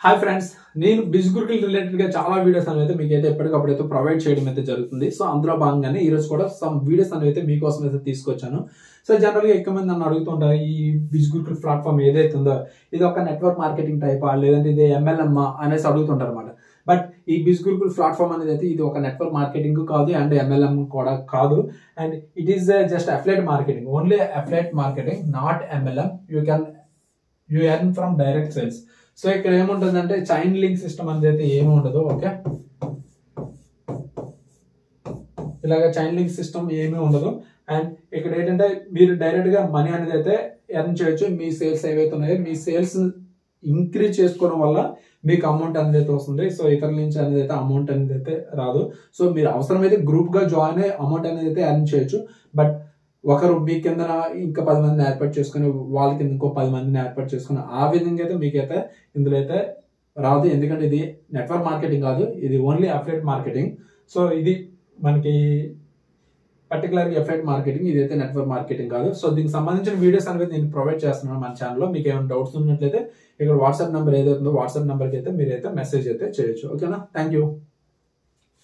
Hi friends, నేను బిజిగురుకుల్ related గా చాలా వీడియోస్ అనేది మీకు అయితే ఎప్పటికప్పుడు ప్రొవైడ్ చేయడం అయితే జరుగుతుంది. సో అందులో భాగంగానే ఈ రోజు కూడా సమ్ వీడియోస్ అనేది మీకోసం అయితే తీసుకొచ్చాను. సో జనరల్ గా ఎక్కువ మంది నన్ను అడుగుతుంటారు, ఈ బిజిగురుకుల్ ప్లాట్ఫామ్ ఏదైతే ఉందో ఇది ఒక నెట్వర్క్ మార్కెటింగ్ టైపా లేదంటే ఇది MLM అనేసి అడుగుతుంటారు అనమాట. బట్ ఈ బిజిగురుకుల్ ప్లాట్ఫామ్ అనేది అయితే ఇది ఒక నెట్వర్క్ మార్కెటింగ్ కాదు అండ్ MLM కూడా కాదు. And it is just affiliate marketing, only affiliate marketing, not MLM. You earn from direct sales. So ఇక్కడ ఏముంటుందంటే చైన్ లింక్ సిస్టమ్ అనేది అయితే ఏమి ఉండదు. ఓకే, ఇలాగ చైన్ లింక్ సిస్టమ్ ఏమీ ఉండదు. అండ్ ఇక్కడ ఏంటంటే మీరు డైరెక్ట్ గా మనీ అనేది అయితే ఎర్న్ చేయొచ్చు. మీ సేల్స్ ఏవైతే ఉన్నాయో మీ సేల్స్ ఇంక్రీజ్ చేసుకోవడం వల్ల మీకు అమౌంట్ అనేది అయితే వస్తుంది. సో ఇతరుల నుంచి అనేది అయితే అమౌంట్ అనేది అయితే రాదు. సో మీరు అవసరమైతే గ్రూప్ గా జాయిన్ అయ్యి అమౌంట్ అనేది అయితే ఎర్న్ చేయొచ్చు. బట్ ఒకరు మీ కింద ఇంకా 10 మందిని ఏర్పాటు చేసుకుని వాళ్ళ కింద ఇంకో 10 మందిని ఏర్పాటు చేసుకుని ఆ విధంగా అయితే మీకైతే ఇందులో అయితే రాదు. ఎందుకంటే ఇది నెట్వర్క్ మార్కెటింగ్ కాదు, ఇది ఓన్లీ అఫిలియేట్ మార్కెటింగ్. సో ఇది మనకి పర్టికులర్గా అఫిలియేట్ మార్కెటింగ్, ఇదైతే నెట్వర్క్ మార్కెటింగ్ కాదు. సో దీనికి సంబంధించిన వీడియోస్ అనేది నేను ప్రొవైడ్ చేస్తున్నాను మన ఛానల్లో. మీకు ఏమైనా డౌట్స్ ఉన్నట్లయితే ఇక్కడ వాట్సాప్ నెంబర్ ఏదైతే ఉందో వాట్సాప్ నెంబర్కి అయితే మీరైతే మెసేజ్ అయితే చేయొచ్చు. ఓకేనా, థ్యాంక్ యూ.